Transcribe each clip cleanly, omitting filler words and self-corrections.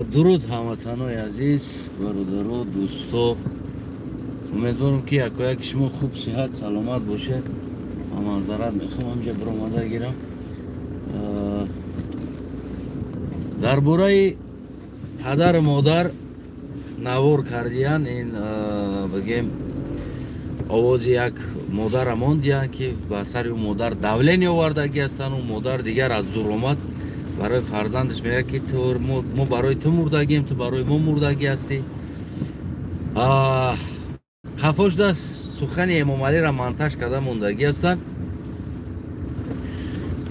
درود هموطنای عزیز برادرها دوستا، امیدوارم که یک شما خوب صحت سلامت باشه. من معذرت میخوام همجا برآمده گیرم. درباره پدر مادر نوار کردیان این بگیم آواز یک مادر ماندیان که بر سر اون مادر دولینی آوردگی هستن. اون مادر دیگر از دور آمد برای فرزندش میگه که تو ما برای تو مردگیم، تو برای ما مردگی هستی. خفاش در سخن امام علی را منتش کرده موندگی هستند.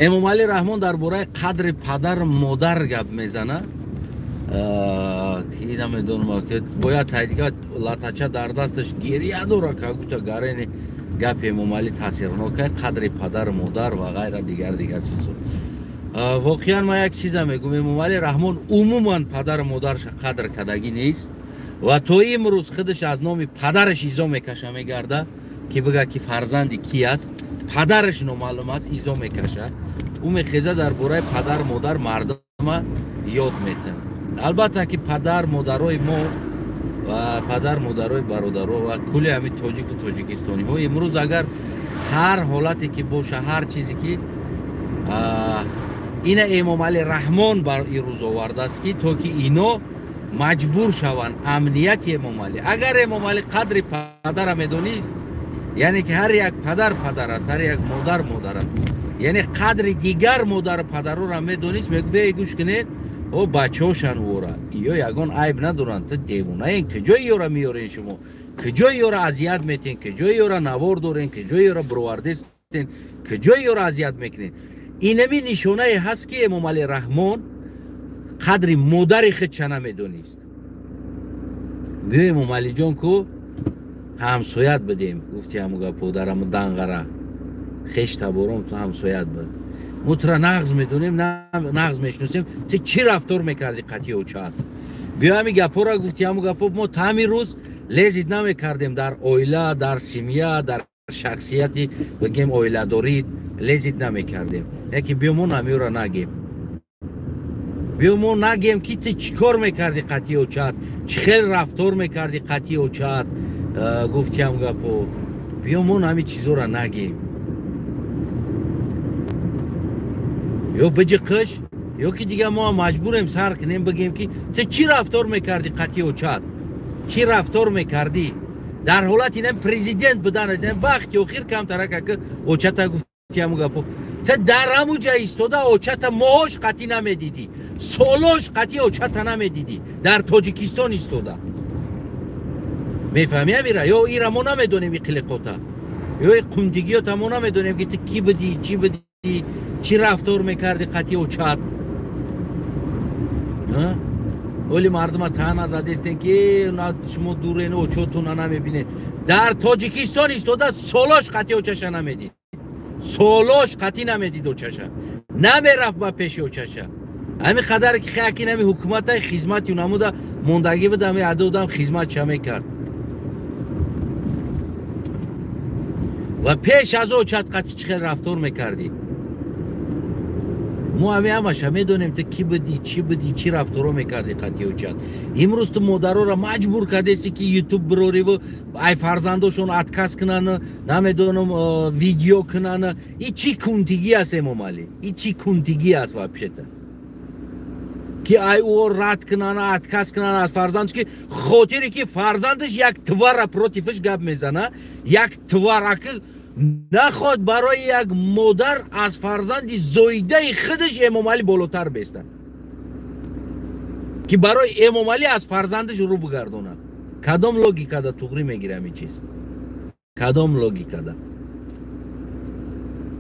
امام علی رحمان درباره قدر پدر مادر گپ میزنه که نمیدونم که باید دیگه لاتچه در دستش گریه داره که گوته گرین گپ امام علی تاثیرناکه قدر پدر مادر و غیره دیگر چیزا. واقعا ما یک چیز میگم، امام علی رحمان عموما پدر مادرش قدر کردگی نیست و تا امروز خودش از نام پدرش ایزا میکشه، میگرده که بگه که فرزندی کی است، پدرش نامعلوم است، ایزا میکشه. او میخیزه درباره پدر مادر مردم یاد میده. البته که پدر مادرای ما و پدر مادرای برادرها و کل همین تاجیک و تاجیکستانی ها امروز اگر هر حالتی که باشه، هر چیزی که این امام علی رحمان بر این روز آورده است که تا که اینا مجبور شوند امنیت امام علی. اگر امام علی قدر پدر میدونست، یعنی که هر یک پدر پدر است، هر یک مادر است، یعنی قدر دیگر مادر پدر را میدونست، میگه گوش کنید او بچه‌شان ورا یا یگان عیب ندارن، تو دیوونه این که جای یورا میارین، شما که جای یورا اذیت میتین، که جای یورا نوار دارین، که جای یورا برواردستین، که جای یورا اذیت میکنین. اینمی نشانه هست که امام علی رحمان قدر مادر خود چنه میدونست. بیای امام علی جان کو همسایت بدیم، گفتی هموگا پودرمو دنگره خیش تبارم تو همسایت بد مترا نغز میدونیم، نغز میشناسیم، تو چی رفتار میکردی قطعی و چات. بیا همی گپا را گفتی همو گپا ما تامی روز لیزید نمیکردیم در اویلا، در سیمیا، در شخصیتی بگیم اویلا دارید لیزید نمیکردیم. یکی بیا ما نمی را نگیم، بیا ما نگیم که تو چی کار میکردی قطعی و چات، چی خیلی رفتار میکردی قطعی و چات. گفتی همو گپا بیا ما نمی چیزو را نگیم. یا بجی قش یا که دیگه ما مجبوریم سر کنیم بگیم که تو چی رفتار میکردی قطعی و چات، چی رفتار میکردی در حالت اینم پریزیدنت بدن وقتی اخیر کم ترکه که اوچتا گفتی همو گپو تو در همو جا ایستاده اوچتا ماهاش قطعی نمیدیدی، سالاش قطعی اوچتا نمیدیدی، در تاجیکستان ایستاده. میفهمی امیره؟ یا ایره ما نمیدونیم این قلقاتا یا این قندگیات ما نمیدونیم که تو کی بدی، چی بدی، چی رفتار میکردی قطعی و چات. ولی مردم تنها زدستین که شما دور اینه و چوتون نمیبینید. در تاجیکستان ایستاده سالاش قطعی و چشه نمیدید، سالاش قطعی نمیدید و چشه نمیرفت با پیش و چشه. همین قدر که خیلی نمی حکومت های خدمتی نموده موندگی بده، همین عدودم خدمت چه میکرد و پیش از او چت قطعی چه رفتار میکردی. ما همش میدونیم تو کی بدی، چی بدی، چی رفتارو میکردی قطعی و چت. امروز تو مادرها را مجبور کردی که یوتیوب بروری و ای فرزنداشون ادکاس کنن، نمیدونم ویدیو کنن. این چی کنتگی است امام علی؟ این چی کنتگی است واپشته که ای او رد کنن، ادکاس کنن از فرزندش که خاطری که فرزندش یک توار پروتیفش گپ میزنه، یک توار که نخواد برای یک مادر از فرزندی زایده خودش امام علی بالاتر بیستن که برای امام علی از فرزندش رو بگردونه. کدام لوگیکا دا توغری میگیره همین چیز؟ کدام لوگیکا دا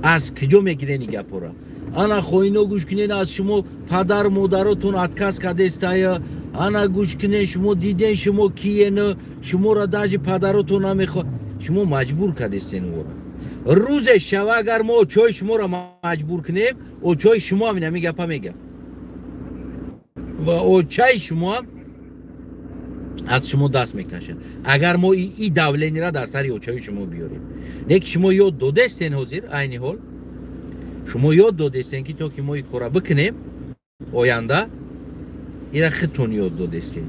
از کجا میگیره این گپا را؟ انا خوینو گوش کنین از شما پدر مادراتون ادکاس کرده استایا، انا گوش کنین شما دیدین شما کیه نه، شما را داج پدراتون نمیخواد، شما مجبور کرده استین ورا. روز شب اگر ما چای شما را مجبور کنیم، او چای شما هم نمی گپا میگه و او چای شما از شما دست میکشه. اگر ما این دولینی را در سر او چای شما بیاریم، نه که شما یاد داده استین حاضر عینی حال شما یاد داده استین که تا که ما این کارا بکنیم آینده ایرا خطون یاد دادستین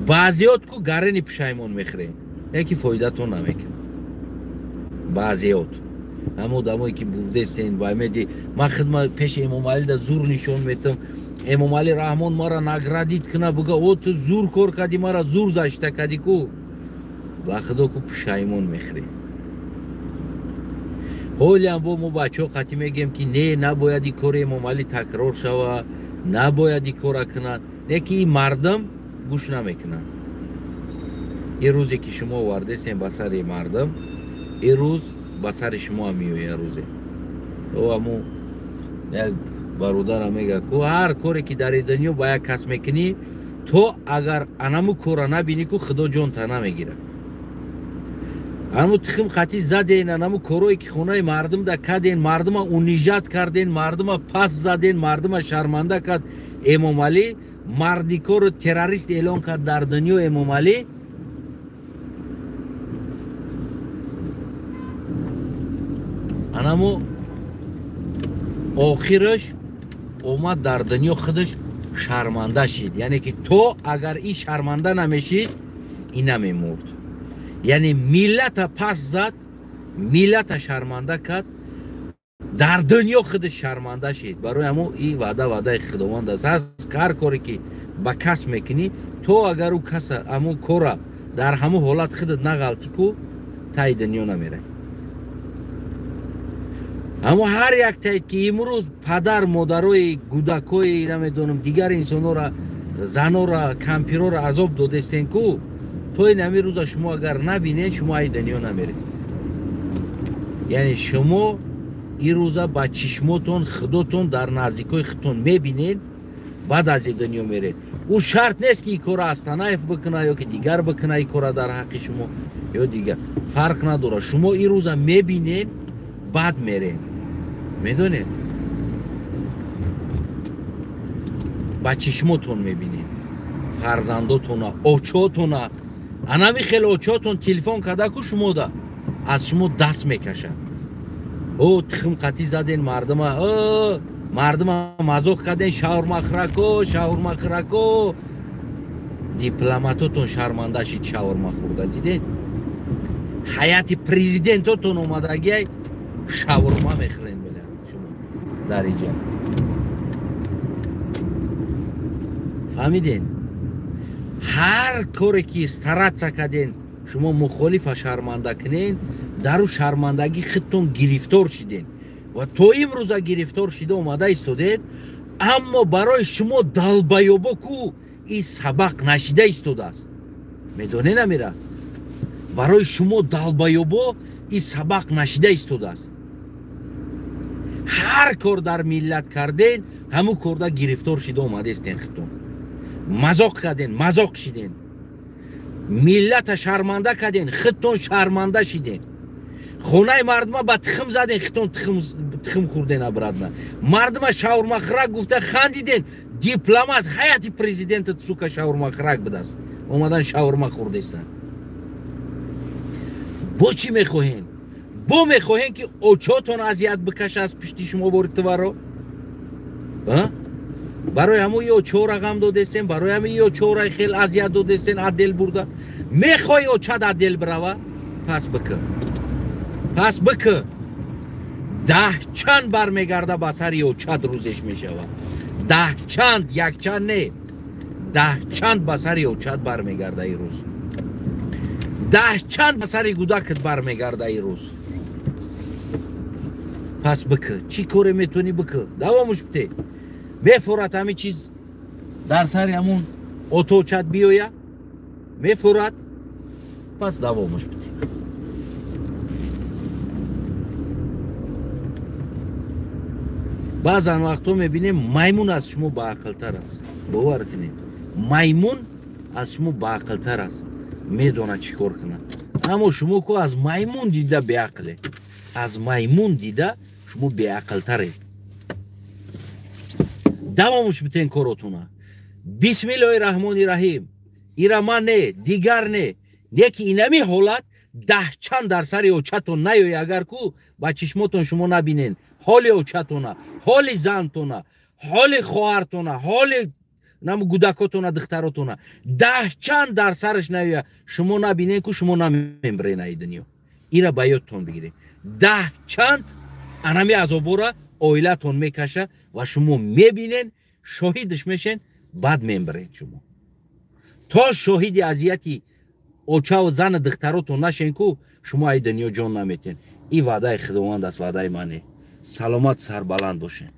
بعضیات کو گرنی پشایمون میخرین یکی فایده تو نمیکن بعضیات همو دمایی که بودستین و امیدی من خدمت پیش امام علی دا زور نشون میتم امام علی رحمان مرا نگردید کنه بگه او تو زور کار کردی مرا زور زشته کردی کو و خدا کو پشایمون میخری حالی هم با ما بچه ها قطعی میگیم که نه نباید این کار امام علی تکرار شوه نباید این کار کنن نه که این مردم گوش نمیکنن این روزی که شما وردستین بسر مردم این روز بسر شما میویه روزه او همو یک برادر میگه که هر کاری که در دنیا با یک کس میکنی تو اگر انمو کورا نبینی که خدا جون تا نمیگیره انمو تخم خطی زدین انمو کوروی که خونه مردم دا کدین مردم اونیجات کردین مردم پس زدین مردم شرمنده کرد امام علی مردی کور تروریست اعلان کرد در دنیا امام علی انمو آخرش اومد در دنیا خودش شرمنده شد یعنی که تو اگر این شرمنده نمیشید این نمیمورد یعنی ملت پس زد ملت شرمنده کرد در دنیا خودش شرمنده شد برای همون این وعده خداوند است هر کاری که با کس میکنی تو اگر او کس همون کورا در همون حالت خودت نغلطی کو تای دنیا نمیره اما هر یک تایید که امروز پدر مادرای گودکای نمیدونم دیگر انسانا را زنا را کمپیرا را عذاب دادستین کو تو این همین روزا شما اگر نبینید شما این دنیا نمیرید یعنی شما این روزا با چشماتون خودتون در نزدیکای خودتون میبینید بعد از این دنیا میرید او شرط نیست که این کار استانایف بکنه یا که دیگر بکنه این کار در حق شما یا دیگر فرق نداره شما این روزا میبینید بعد میره میدونید با چشماتون میبینید فرزنداتون اوچاتون انامی خیلی اوچاتون تلفن کده که شما دا از شما دست میکشن او تخم قطی زدین مردم مزاق کردین شاورما خرکو دیپلماتاتون شرمنده شید شاورما خورده دیدین حیات پریزیدنتاتون اومدگی شاورما میخورین بله شما در اینجا فهمیدین هر کاری که استرات کردین شما مخالف شرمنده کنین در اون شرمندگی خودتون گرفتار شدین و تو امروز گرفتار شده اومده ایستادید اما برای شما دلبایوبا کو این سبق نشیده ایستاده است میدونه نمیره برای شما دلبایوبا این سبق نشیده ایستاده است هر کار در ملت کردین همون کار گرفتار شده اومده استین خودتون مزاق کردین مزاق شدین ملت شرمنده کردین خودتون شرمنده شدین خونه مردم با تخم زدین خودتون تخم خوردین ابرادنا مردم شاورما خرک گفته خندیدین دیپلمات حیات پرزیدنت سوکا شاورما خرک بدست اومدن شاورما خوردستن با چی میخواهین با میخواهین که اوچاتون اذیت بکشه از پشتی شما برید تو برای همون یه اوچو رقم دادستین برای همون یه اوچو را خیلی اذیت دادستین عدل برده میخوای اوچت عدل بروه پس بکه 10 چند بر میگرده بسر یه اوچت روزش میشوه 10 چند یک چند نه 10 چند بسر یه اوچت بر میگرده ای روز 10 چند بسر گودکت بر میگرده ای روز پس بکه چی کاره میتونی بکه دوامش بته میفورد همه چیز در سر همون اتوچت بیویه میفورد پس دوامش بده بعضا وقتا میبینیم میمون از شما با عقلتر است باور کنید میمون از شما با عقلتر است میدونه چی کار کنه اما شما که از میمون دیده به عقله از میمون دیده شما به عقلتره دوامش بتین کاراتونه بسم الله الرحمن الرحیم ایرا من نه دیگر نه یکی اینمی حالت 10 چند در سر اوچتون نیوی اگر کو با چشماتون شما نبینین حال اوچتونه حال زنتونه حال خواهرتونه حال نام گوداکاتونا دختراتونا 10 چند در سرش نیا شما نبینین که شما نمیمبرین ای دنیا ایرا بایدتون بگیرین 10 چند انمی عذابورا اویلتون میکشه و شما میبینین شاهدش میشین بعد میمبرین شما تا شاهدی اذیتی اوچا و زن دختراتون نشین که شما ای دنیا جان نمیتین این وعده خداوند است وعده منه سلامت سربلند باشین